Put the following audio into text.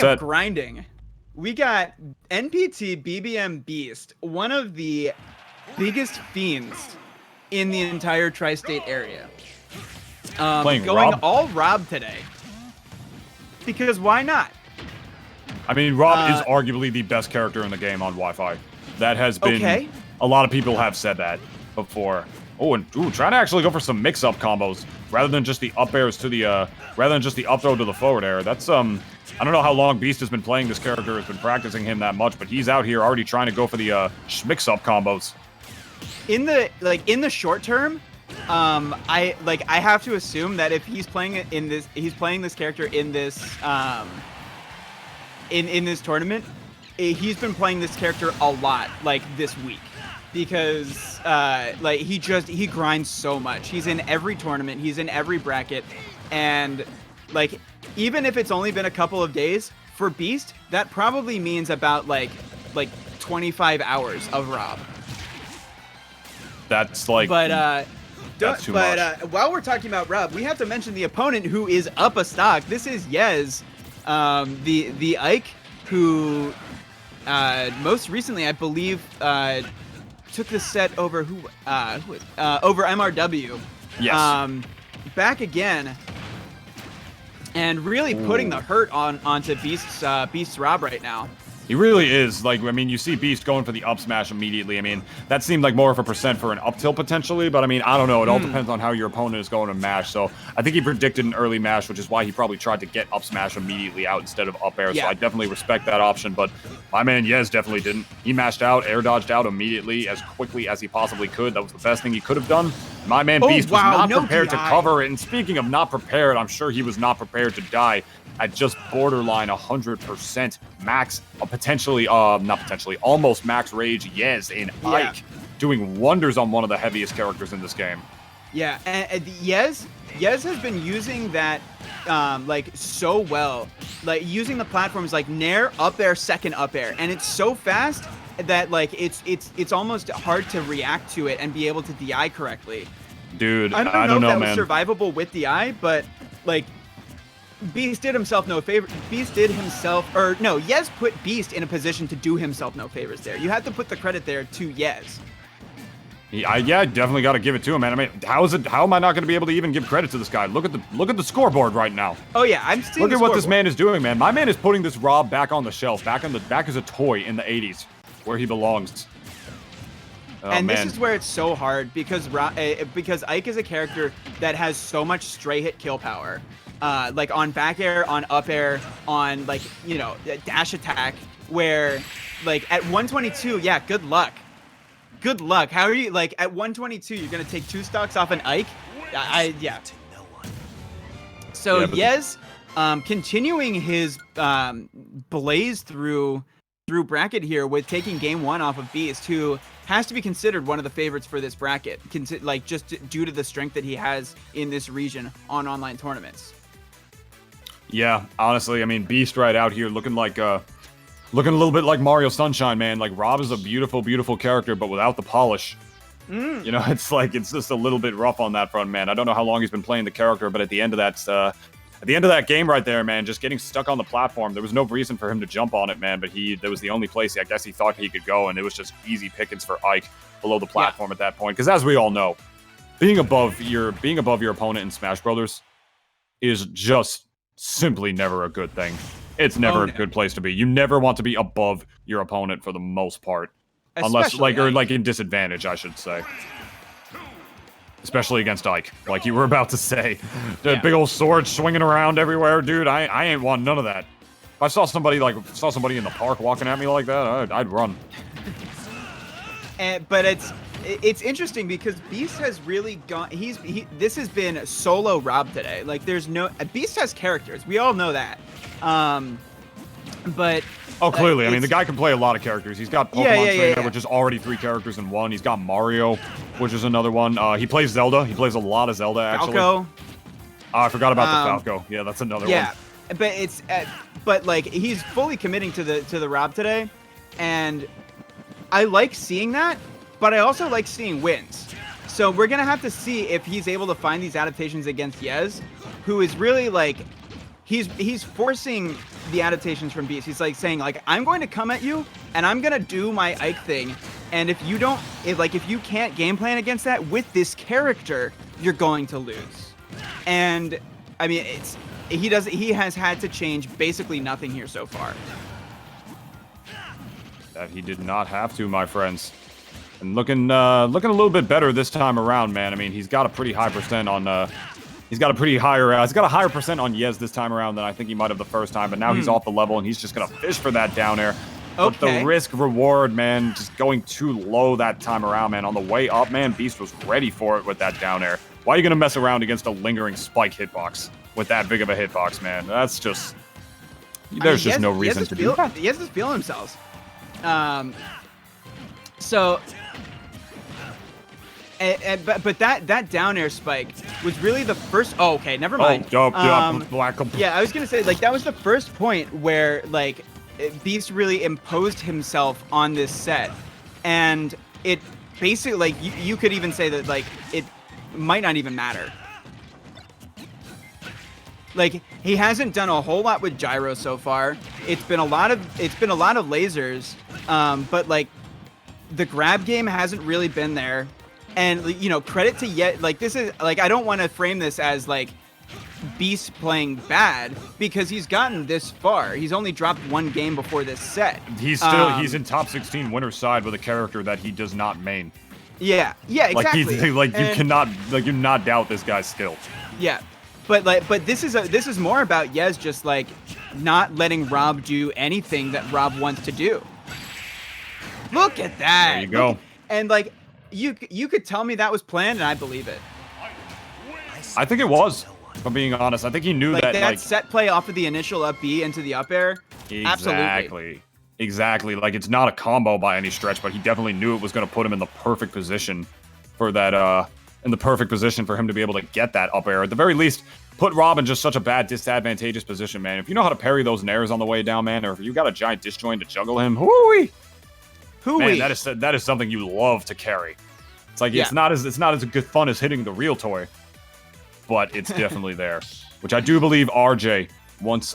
That grinding, we got NPT BBM Beast, one of the biggest fiends in the entire tri-state area. playing Going Rob. all Rob today. Because why not? I mean, Rob is arguably the best character in the game on Wi-Fi. That has been... Okay. A lot of people have said that before. Oh, and trying to actually go for some mix-up combos rather than just the up airs to the rather than just the up throw to the forward air. That's I don't know how long Beast has been playing this character, has been practicing him that much, but he's out here already trying to go for the mix-up combos. In the short term, I have to assume that if he's playing it in this, he's playing this character in this in this tournament, he's been playing this character a lot like this week. Because he grinds so much. He's in every tournament, he's in every bracket, and like even if it's only been a couple of days for Beast, that probably means about like 25 hours of Rob. That's like that's too much. While we're talking about Rob, we have to mention the opponent who is up a stock. This is Yez, the Ike who most recently, I believe, took the set over over MRW. Yes. Back again, and really putting the hurt onto Beast's Rob right now. He really is. Like, I mean, you see Beast going for the up smash immediately. I mean, that seemed like more of a percent for an up tilt potentially, but I mean, I don't know. It all depends on how your opponent is going to mash. So I think he predicted an early mash, which is why he probably tried to get up smash immediately out instead of up air. Yeah. So I definitely respect that option, but my man Yez definitely didn't. He mashed out, air dodged out immediately as quickly as he possibly could. That was the best thing he could have done. My man Beast was not prepared to cover it. And speaking of not prepared, I'm sure he was not prepared to die at just borderline 100% max, almost max rage Yez in Ike, doing wonders on one of the heaviest characters in this game. Yeah, and Yez has been using that so well, like using the platforms like Nair, up air, second up air, and it's so fast that like it's almost hard to react to it and be able to DI correctly. Dude, I don't know if that was survivable with DI, but like Beast did himself no favor. Yez put Beast in a position to do himself no favors there. You have to put the credit there to Yez. Yeah, definitely got to give it to him, man. I mean, how am I not going to be able to even give credit to this guy? Look at the scoreboard right now. Oh yeah, I'm seeing. Look at what this man is doing, man. My man is putting this Rob back on the shelf, back as a toy in the 80s, where he belongs. Oh, and man. This is where it's so hard because Ike is a character that has so much stray hit kill power. Like on back air, on up air, on dash attack, where like at 122, yeah, good luck. Good luck. How are you, like at 122, you're gonna take 2 stocks off an Ike? Yeah. So Yez, continuing his blaze through bracket here with taking game 1 off of Beast, who has to be considered one of the favorites for this bracket, like just due to the strength that he has in this region on online tournaments. Yeah, honestly, I mean, Beast right out here looking a little bit like Mario Sunshine, man. Like, Rob is a beautiful, beautiful character, but without the polish. You know, it's just a little bit rough on that front, man. I don't know how long he's been playing the character, but at the end of that game right there, man, just getting stuck on the platform, there was no reason for him to jump on it, man, but that was the only place I guess he thought he could go, and it was just easy pickings for Ike below the platform at that point. Because as we all know, being above your opponent in Smash Brothers is just simply never a good thing. It's never a good place to be. You never want to be above your opponent for the most part. Unless, like in disadvantage, I should say. Especially against Ike, like you were about to say. The big old sword swinging around everywhere, dude. I ain't want none of that. If I saw somebody in the park walking at me like that, I'd run. But it's interesting because Beast has really gone. This has been solo Rob today. Like Beast has characters. We all know that. But clearly, I mean, the guy can play a lot of characters. He's got Pokemon Trainer, which is already 3 characters in one. He's got Mario, which is another one. He plays Zelda. He plays a lot of Zelda, actually. Falco. I forgot about the Falco. Yeah, that's another one. Yeah, but like he's fully committing to the Rob today, and I like seeing that. But I also like seeing wins. So we're gonna have to see if he's able to find these adaptations against Yez, who is really like. He's forcing the adaptations from Beast. He's like saying like, I'm going to come at you and I'm gonna do my Ike thing, and if you don't, if you can't game plan against that with this character, you're going to lose. And I mean, he has had to change basically nothing here so far. That he did not have to, my friends. And looking a little bit better this time around, man. I mean, he's got a pretty high percent on he's got a higher percent on Yez this time around than I think he might have the first time, but now he's off the level and he's just gonna fish for that down air. But the risk reward, man, just going too low that time around, man. On the way up, man, Beast was ready for it with that down air. Why are you gonna mess around against a lingering spike hitbox with that big of a hitbox, man? That's just, there's just no reason to do that. Yez is feeling themselves. So, but that down air spike was really the first. Oh, okay, never mind. Yeah, I was gonna say like that was the first point where like Beast really imposed himself on this set, and it basically like you could even say that like it might not even matter. Like he hasn't done a whole lot with gyro so far. It's been a lot of lasers, but like the grab game hasn't really been there. And you know, credit to Yet. Like this is like I don't want to frame this as like Beast playing bad because he's gotten this far. He's only dropped one game before this set. He's still he's in top 16 winner's side with a character that he does not main. Yeah, exactly. Like you cannot doubt this guy's skill. Yeah. But this is more about Yez just like not letting Rob do anything that Rob wants to do. Look at that. There you go. And like you could tell me that was planned and I believe it. I think it was, if I'm being honest. I think he knew that like set play off of the initial up B into the up air. Absolutely. Exactly. Like it's not a combo by any stretch, but he definitely knew it was going to put him in the perfect position for that in the perfect position for him to be able to get that up air. At the very least, put Rob in just such a bad, disadvantageous position, man. If you know how to parry those nairs on the way down, man, or if you got a giant disjoint to juggle him, hooey! Man, that is something you love to carry. It's like it's not as good fun as hitting the real toy, but it's definitely there. Which I do believe RJ, once